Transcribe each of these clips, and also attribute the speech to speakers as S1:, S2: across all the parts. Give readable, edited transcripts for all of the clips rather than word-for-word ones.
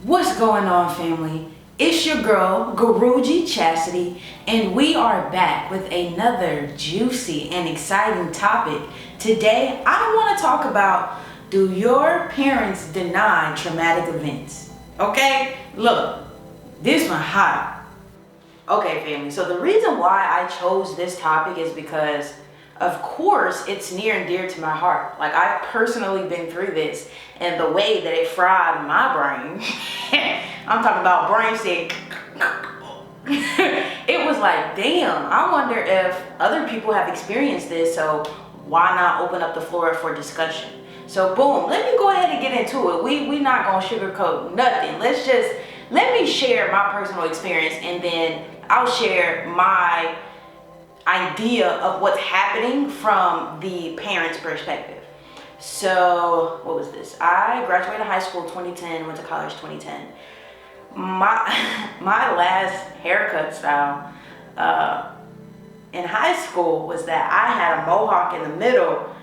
S1: What's going on, family? It's your girl, Guruji Chastity, and we are back with another juicy and exciting topic. Today, I want to talk about, do your parents deny traumatic events? Okay, look, this one hot. Okay, family, so the reason why I chose this topic is because, of course, it's near and dear to my heart. Like, I've personally been through this, and the way that it fried my brain, I'm talking about brain sick. It was like, damn, I wonder if other people have experienced this, so why not open up the floor for discussion? So boom, let me go ahead and get into it. We not gonna sugarcoat nothing. Let me share my personal experience, and then I'll share my idea of what's happening from the parents' perspective. So what was this? I graduated high school 2010, went to college 2010. My last haircut style in high school was that I had a mohawk in the middle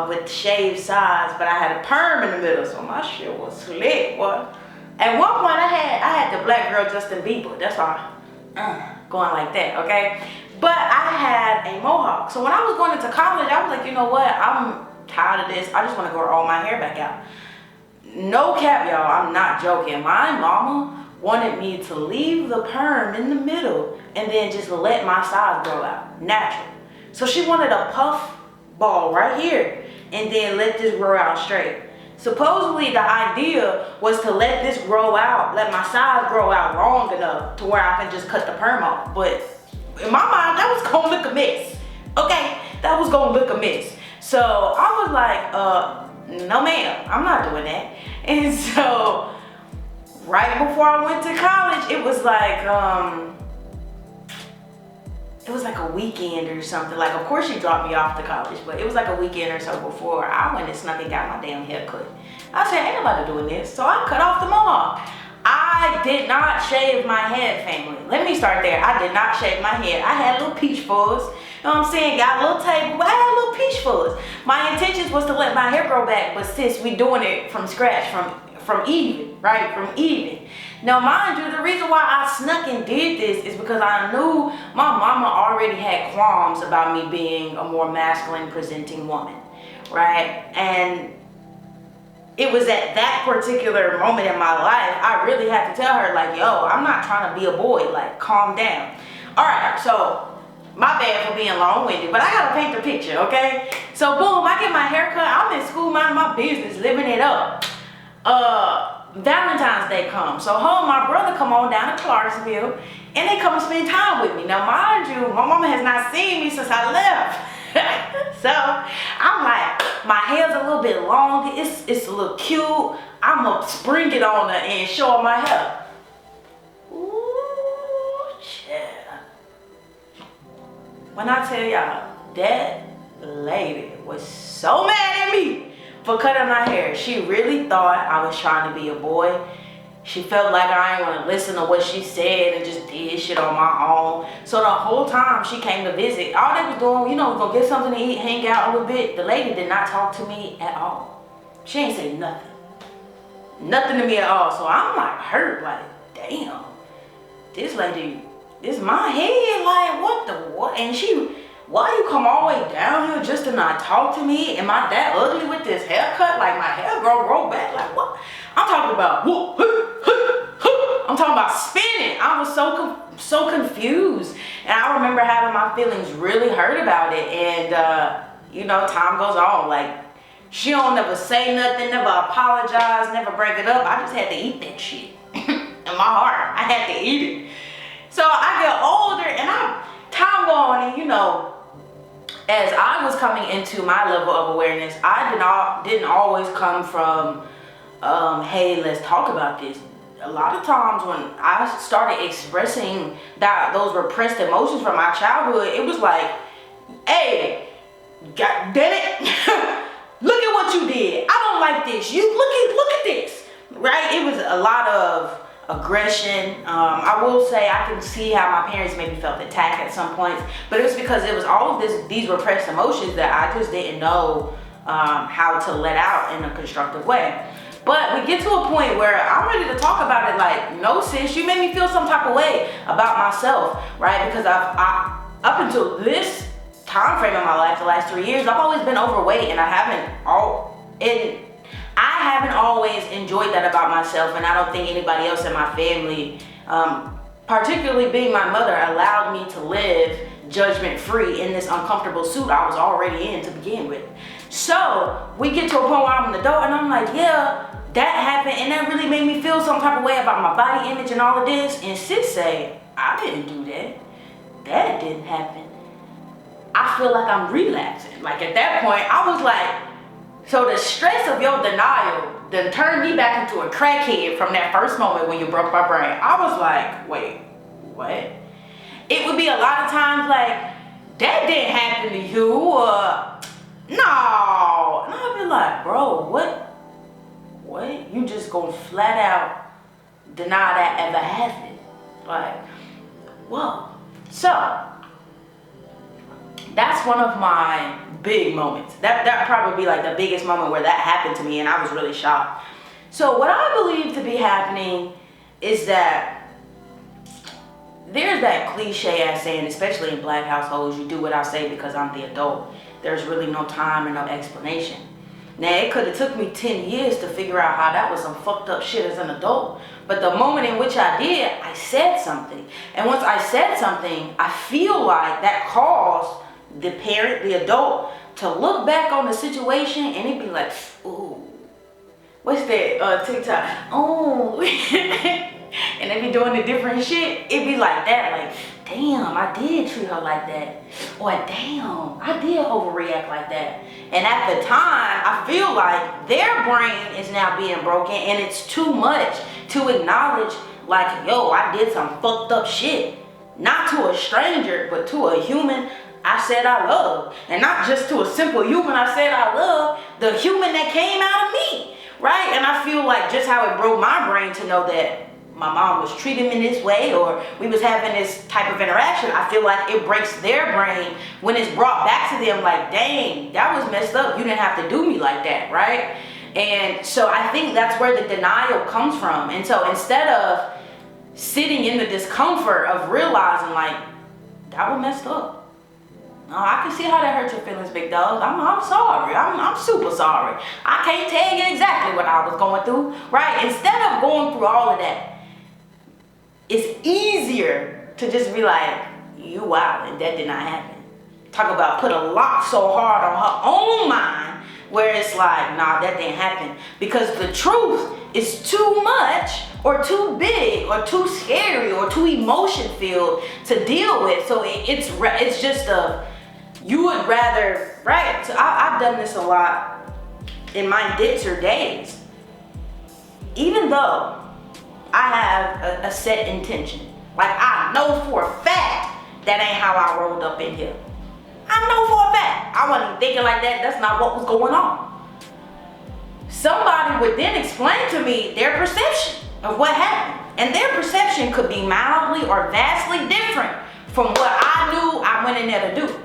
S1: with shaved sides, but I had a perm in the middle, so my shit was slick. What? At one point I had the black girl Justin Bieber. That's why going like that, okay? But I had a mohawk. So when I was going into college, I was like, you know what? I'm tired of this. I just want to grow all my hair back out. No cap, y'all. I'm not joking. My mama wanted me to leave the perm in the middle and then just let my sides grow out, natural. So she wanted a puff ball right here and then let this grow out straight. Supposedly the idea was to let this grow out, let my sides grow out long enough to where I can just cut the perm off. But in my mind, that was gonna look a mess. Okay, that was gonna look a mess. So I was like, no ma'am, I'm not doing that. And so right before I went to college, it was like a weekend or something. Like, of course she dropped me off to college, but it was like a weekend or so before I went and snuck and got my damn hair cut. I said, ain't nobody doing this. So I cut off the mohawk. I did not shave my head, family. Let me start there. I did not shave my head. I had little peach fuzz. You know what I'm saying? Got a little table, but I had a little peach fuzz. My intentions was to let my hair grow back, but sis, we doing it from scratch, from even, right? From even. Now, mind you, the reason why I snuck and did this is because I knew my mama already had qualms about me being a more masculine presenting woman, right? And it was at that particular moment in my life, I really had to tell her, like, yo, I'm not trying to be a boy, like, calm down. All right, so my bad for being long-winded, but I gotta paint the picture, okay? So boom, I get my hair cut, I'm in school minding my business, living it up. Valentine's Day comes, so her and my brother come on down to Clarksville, and they come spend time with me. Now, mind you, my mama has not seen me since I left. So I'm like, my hair's a little bit long, it's a little cute. I'm gonna spring it on her and show her my hair. Ooh, child. When I tell y'all, that lady was so mad at me for cutting my hair. She really thought I was trying to be a boy. She felt like I didn't want to listen to what she said and just did shit on my own. So the whole time she came to visit, all they was doing, we're gonna get something to eat, hang out a little bit. The lady did not talk to me at all. She ain't say nothing. Nothing to me at all. So I'm like hurt, like, damn, this lady, this is my head, like, what? And she, why you come all the way down here just to not talk to me? Am I that ugly with this haircut? Like, my hair grow back? Like, what? I'm talking about, I'm talking about spinning. I was so confused. And I remember having my feelings really hurt about it. And, you know, time goes on. Like, she don't never say nothing, never apologize, never break it up. I just had to eat that shit. In my heart, I had to eat it. So I get older and time go on, and you know, as I was coming into my level of awareness, I didn't always come from, hey, let's talk about this. A lot of times when I started expressing those repressed emotions from my childhood, it was like, hey, God damn it, look at what you did. I don't like this. You look at this, right? It was a lot of aggression. I will say I can see how my parents maybe felt attacked at some points, but it was because it was all of these repressed emotions that I just didn't know how to let out in a constructive way. But we get to a point where I'm ready to talk about it. Like, no, sis, you made me feel some type of way about myself, right? Because I up until this time frame in my life, the last 3 years, I've always been overweight, and I haven't always enjoyed that about myself, and I don't think anybody else in my family, particularly being my mother, allowed me to live judgment-free in this uncomfortable suit I was already in to begin with. So we get to a point where I'm an adult, and I'm like, yeah, that happened, and that really made me feel some type of way about my body image and all of this. And sis say, I didn't do that. That didn't happen. I feel like I'm relapsing. Like at that point, I was like, so the stress of your denial done turned me back into a crackhead from that first moment when you broke my brain. I was like, wait, what? It would be a lot of times like, that didn't happen to you, no. And I'd be like, bro, what? You just gonna flat out deny that ever happened? Like, whoa. So, that's one of my big moments. That probably be like the biggest moment where that happened to me, and I was really shocked. So what I believe to be happening is that there's that cliche ass saying, especially in black households, you do what I say because I'm the adult. There's really no time and no explanation. Now, it could have took me 10 years to figure out how that was some fucked up shit as an adult. But the moment in which I did, I said something. And once I said something, I feel like that caused the parent, the adult, to look back on the situation and it'd be like, ooh, what's that TikTok? Oh, and they be doing the different shit. It'd be like that, like, damn, I did treat her like that. Or damn, I did overreact like that. And at the time, I feel like their brain is now being broken and it's too much to acknowledge like, yo, I did some fucked up shit. Not to a stranger, but to a human I said I love. And not just to a simple human I said I love, the human that came out of me, right? And I feel like just how it broke my brain to know that my mom was treating me this way or we was having this type of interaction, I feel like it breaks their brain when it's brought back to them like, dang, that was messed up. You didn't have to do me like that, right? And so I think that's where the denial comes from. And so instead of sitting in the discomfort of realizing like, that was messed up. Oh, I can see how that hurt your feelings, big dog. I'm sorry. I'm super sorry. I can't tell you exactly what I was going through, right? Instead of going through all of that, it's easier to just be like, you wild, and that did not happen. Talk about put a lock so hard on her own mind where it's like, nah, that didn't happen. Because the truth is too much or too big or too scary or too emotion filled to deal with. So it's just you would rather, right? So I've done this a lot in my Ditzer days. Even though I have a set intention, like I know for a fact that ain't how I rolled up in here. I know for a fact. I wasn't even thinking like that. That's not what was going on. Somebody would then explain to me their perception of what happened. And their perception could be mildly or vastly different from what I knew I went in there to do.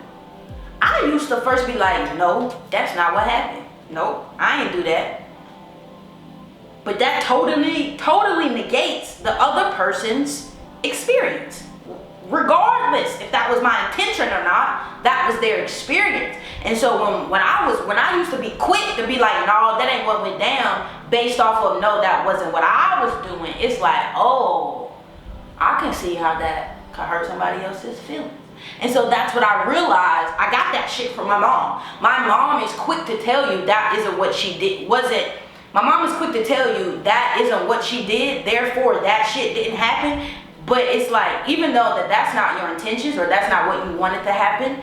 S1: I used to first be like, no, that's not what happened. Nope, I ain't do that. But that totally negates the other person's experience. Regardless if that was my intention or not, that was their experience. And so when I used to be quick to be like, no, that ain't what went down, based off of no, that wasn't what I was doing, it's like, oh, I can see how that could hurt somebody else's feelings. And so that's what I realized. I got that shit from my mom. My mom is quick to tell you that isn't what she did. My mom is quick to tell you that isn't what she did, therefore that shit didn't happen. But it's like, even though that's not your intentions or that's not what you wanted to happen,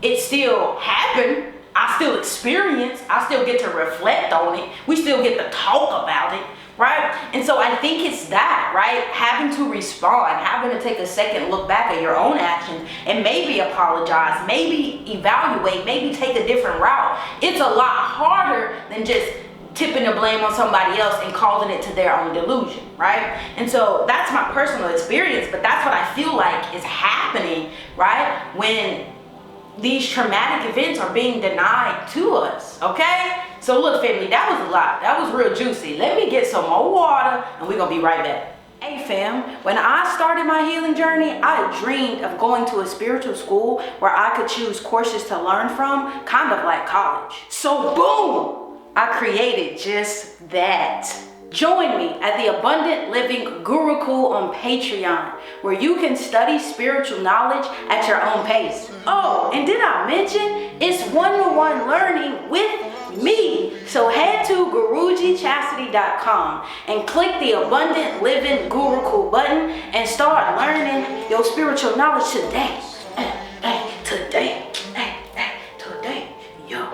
S1: it still happened. I still experience, I still get to reflect on it. We still get to talk about it, right? And so I think it's that, right? Having to respond, having to take a second look back at your own actions and maybe apologize, maybe evaluate, maybe take a different route. It's a lot harder than just tipping the blame on somebody else and causing it to their own delusion, right? And so that's my personal experience, but that's what I feel like is happening, right? When these traumatic events are being denied to us, okay? So look, family, that was a lot. That was real juicy. Let me get some more water and we're gonna be right back. Hey fam, when I started my healing journey, I dreamed of going to a spiritual school where I could choose courses to learn from, kind of like college. So boom, I created just that. Join me at the Abundant Living Gurukul on Patreon, where you can study spiritual knowledge at your own pace. Oh, and did I mention it's one-to-one learning with me? So head to gurujichastity.com and click the Abundant Living Gurukul button and start learning your spiritual knowledge today. Today. Yo.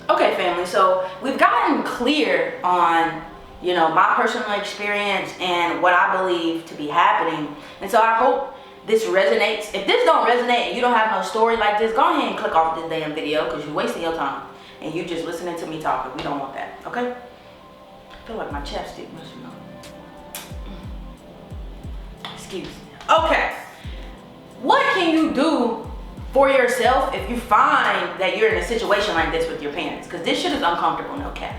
S1: Okay, family, so we've gotten clear on, my personal experience and what I believe to be happening. And so I hope this resonates. If this don't resonate and you don't have no story like this, go ahead and click off this damn video because you're wasting your time and you just listening to me talking. We don't want that, okay? I feel like my chapstick must be on. Excuse me. Okay. What can you do for yourself if you find that you're in a situation like this with your parents? Because this shit is uncomfortable, no cap.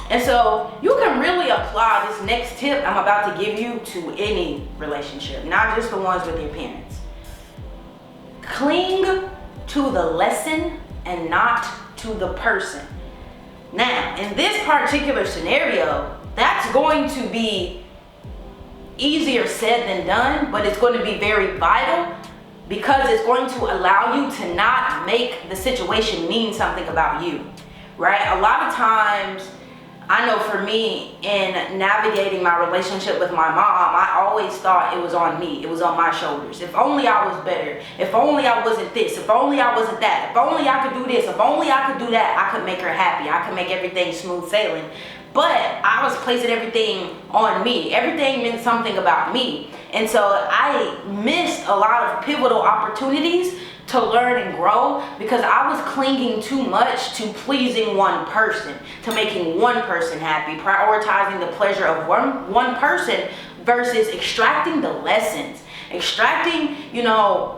S1: And so you can really apply this next tip I'm about to give you to any relationship, not just the ones with your parents. Cling to the lesson and not to the person. Now, in this particular scenario, that's going to be easier said than done, but it's going to be very vital because it's going to allow you to not make the situation mean something about you, right? A lot of times, I know for me, in navigating my relationship with my mom, I always thought it was on me. It was on my shoulders. If only I was better. If only I wasn't this. If only I wasn't that. If only I could do this. If only I could do that. I could make her happy. I could make everything smooth sailing. But I was placing everything on me. Everything meant something about me. And so I missed a lot of pivotal opportunities to learn and grow because I was clinging too much to pleasing one person, to making one person happy, prioritizing the pleasure of one person versus extracting the lessons. Extracting,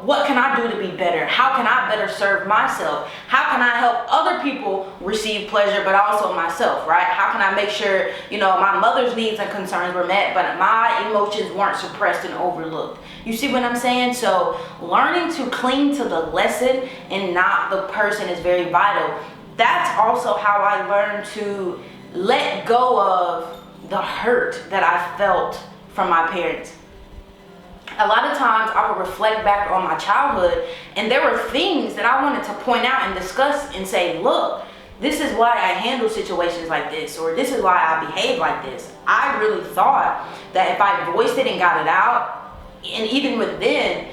S1: what can I do to be better? How can I better serve myself? How can I help other people receive pleasure, but also myself, right? How can I make sure, my mother's needs and concerns were met, but my emotions weren't suppressed and overlooked? You see what I'm saying? So learning to cling to the lesson and not the person is very vital. That's also how I learned to let go of the hurt that I felt from my parents. A lot of times I would reflect back on my childhood and there were things that I wanted to point out and discuss and say, look, this is why I handle situations like this, or this is why I behave like this. I really thought that if I voiced it and got it out, and even with them,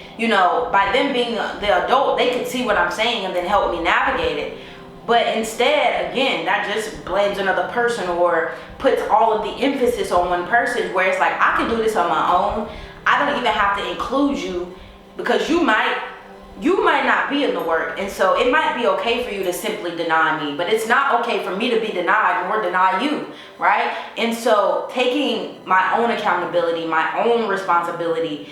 S1: by them being the adult, they could see what I'm saying and then help me navigate it. But instead, again, that just blames another person or puts all of the emphasis on one person, where it's like, I can do this on my own. I don't even have to include you because you might not be in the work. And so it might be okay for you to simply deny me, but it's not okay for me to be denied nor deny you, right? And so taking my own accountability, my own responsibility,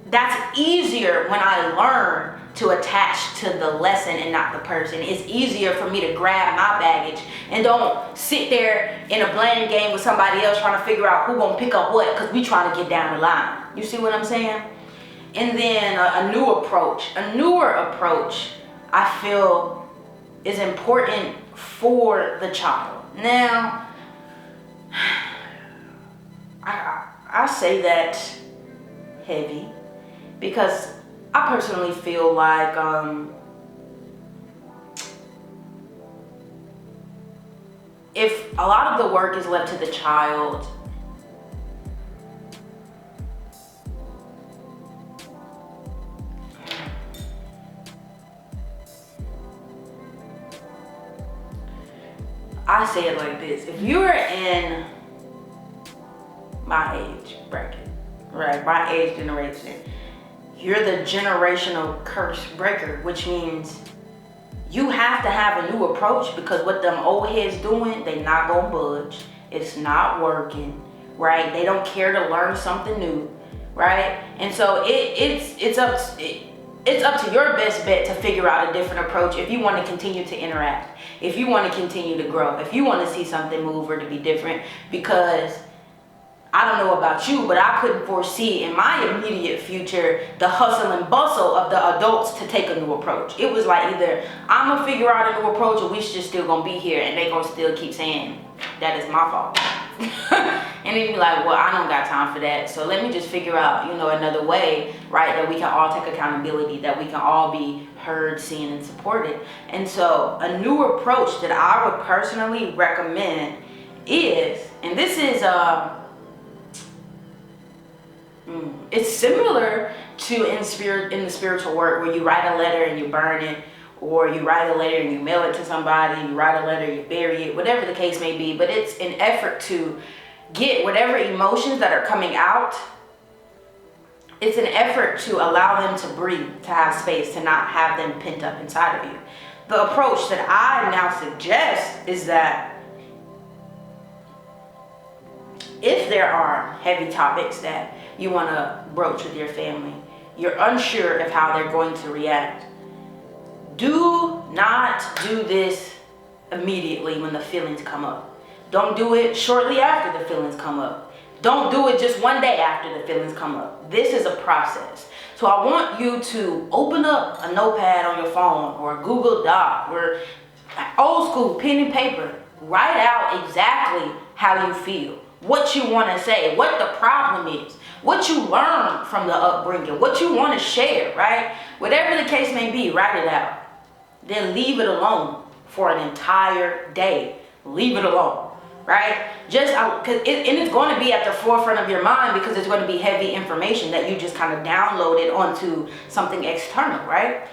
S1: that's easier when I learn to attach to the lesson and not the person. It's easier for me to grab my baggage and don't sit there in a blame game with somebody else trying to figure out who gonna pick up what because we trying to get down the line. You see what I'm saying? And then a newer approach I feel is important for the child. Now, I say that heavy because I personally feel like if a lot of the work is left to the child, I say it like this: if you're in my age bracket, right, my age generation, you're the generational curse breaker, which means you have to have a new approach because what them old heads doing, they not gonna budge. It's not working, right? They don't care to learn something new, right? And so it's up to your best bet to figure out a different approach if you want to continue to interact. if you want to continue to grow, if you want to see something move or to be different. Because I don't know about you, but I couldn't foresee in my immediate future the hustle and bustle of the adults to take a new approach. It was like either I'm gonna figure out a new approach or we just still gonna be here and they gonna still keep saying that is my fault. And then be like, well, I don't got time for that. So let me just figure out, another way, right? That we can all take accountability, that we can all be heard, seen, and supported. And so a new approach that I would personally recommend is, and this is, it's similar to in the spiritual work where you write a letter and you burn it, or you write a letter and you mail it to somebody, you write a letter, you bury it, whatever the case may be. But it's an effort to get whatever emotions that are coming out. It's an effort to allow them to breathe, to have space, to not have them pent up inside of you. The approach that I now suggest is that if there are heavy topics that you want to broach with your family, you're unsure of how they're going to react, do not do this immediately when the feelings come up. Don't do it shortly after the feelings come up. Don't do it just one day after the feelings come up. This is a process. So I want you to open up a notepad on your phone or a Google Doc or old school pen and paper. Write out exactly how you feel, what you want to say, what the problem is, what you learned from the upbringing, what you want to share, right? Whatever the case may be, write it out. Then leave it alone for an entire day. Leave it alone, right? Because it's going to be at the forefront of your mind because it's going to be heavy information that you just kind of downloaded onto something external, right?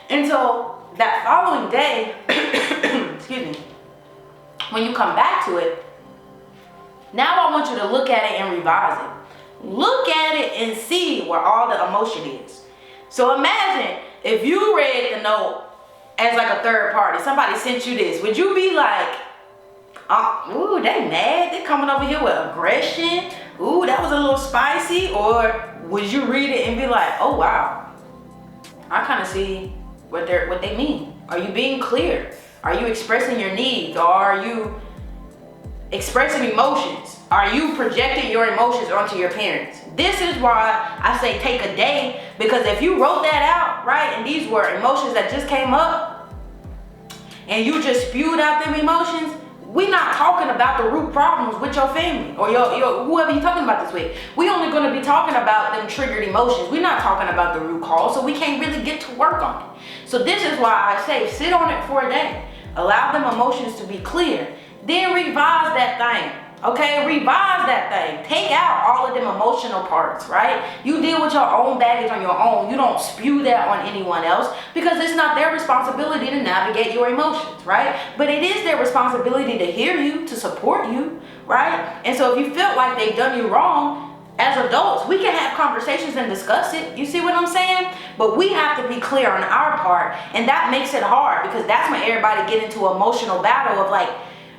S1: And so that following day, excuse me, when you come back to it, now I want you to look at it and revise it. Look at it and see where all the emotion is. So imagine if you read the note as like a third party, somebody sent you this, would you be like, ooh, they mad, they coming over here with aggression, ooh, that was a little spicy? Or would you read it and be like, oh wow, I kind of see what they mean? Are you being clear? Are you expressing your needs? Or are you expressing emotions? Are you projecting your emotions onto your parents? This is why I say take a day, because if you wrote that out, right, and these were emotions that just came up, and you just spewed out them emotions, we're not talking about the root problems with your family or your whoever you're talking about this with. We're only going to be talking about them triggered emotions. We're not talking about the root cause, so we can't really get to work on it. So this is why I say sit on it for a day. Allow them emotions to be clear. Then revise that thing. Okay, revise that thing. Take out all of them emotional parts, right? You deal with your own baggage on your own. You don't spew that on anyone else because it's not their responsibility to navigate your emotions, right? But it is their responsibility to hear you, to support you, right? And so if you feel like they've done you wrong, as adults, we can have conversations and discuss it. You see what I'm saying? But we have to be clear on our part, and that makes it hard because that's when everybody get into an emotional battle of like,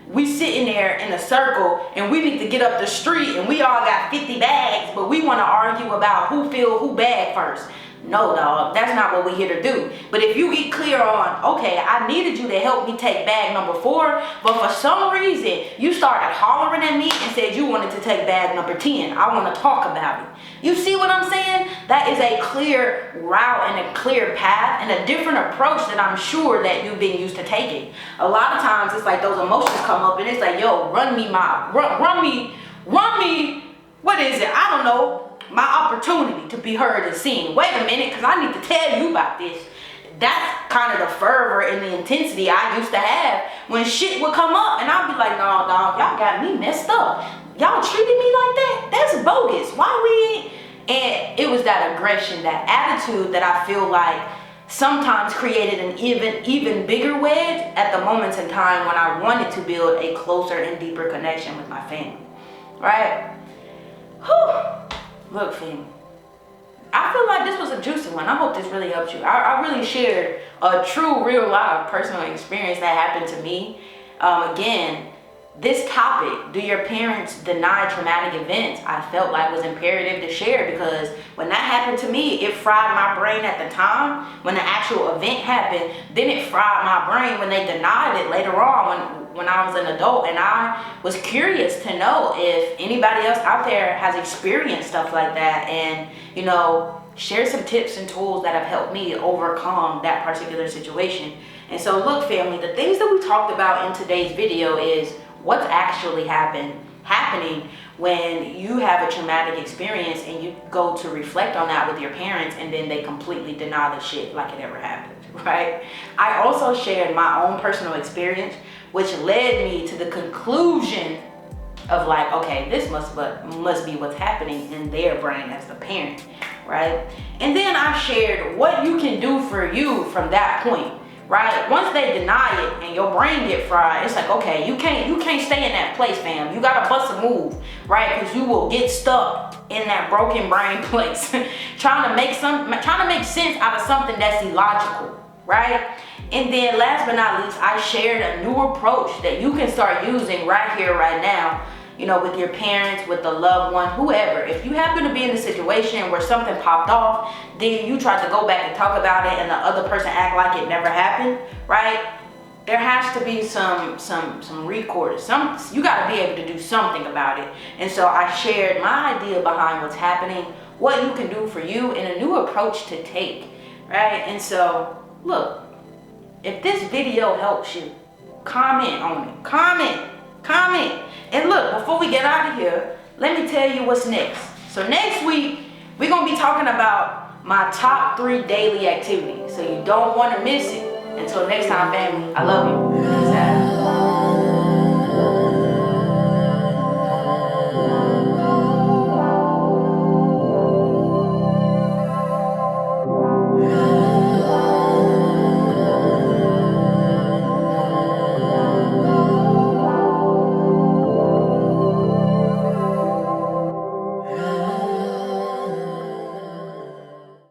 S1: we sitting there in a circle and we need to get up the street and we all got 50 bags, but we want to argue about who bag first. No, dog, that's not what we're here to do. But if you get clear on, okay, I needed you to help me take bag number 4, but for some reason you started hollering at me and said you wanted to take bag number 10. I want to talk about it. You see what I'm saying? That is a clear route and a clear path and a different approach that I'm sure that you've been used to taking. A lot of times it's like those emotions come up and it's like, yo, run me, what is it? I don't know. My opportunity to be heard and seen. Wait a minute, because I need to tell you about this. That's kind of the fervor and the intensity I used to have when shit would come up and I'd be like, no, dog, y'all got me messed up. Y'all treated me like that? That's bogus. Why we ain't? And it was that aggression, that attitude that I feel like sometimes created an even bigger wedge at the moments in time when I wanted to build a closer and deeper connection with my family, right? Whew. Look, fam, I feel like this was a juicy one. I hope this really helped you. I really shared a true, real life personal experience that happened to me. Again, this topic, do your parents deny traumatic events, I felt like was imperative to share, because when that happened to me, it fried my brain at the time. When the actual event happened, then it fried my brain when they denied it later on when I was an adult. And I was curious to know if anybody else out there has experienced stuff like that, and share some tips and tools that have helped me overcome that particular situation. And so look, family, the things that we talked about in today's video is what's actually happening when you have a traumatic experience and you go to reflect on that with your parents, and then they completely deny the shit like it ever happened, right? I also shared my own personal experience, which led me to the conclusion of like, okay, this must be what's happening in their brain as the parent, right? And then I shared what you can do for you from that point, right? Once they deny it and your brain get fried, it's like, okay, you can't stay in that place, fam. You gotta bust a move, right? Because you will get stuck in that broken brain place, trying to make sense out of something that's illogical, right? And then last but not least, I shared a new approach that you can start using right here, right now, with your parents, with the loved one, whoever. If you happen to be in a situation where something popped off, then you tried to go back and talk about it and the other person act like it never happened, right? There has to be some recourse. You got to be able to do something about it. And so I shared my idea behind what's happening, what you can do for you, and a new approach to take, right? And so, look, if this video helps you, comment on it. Comment. And look, before we get out of here, let me tell you what's next. So next week, we're going to be talking about my top 3 daily activities. So you don't want to miss it. Until next time, family, I love you.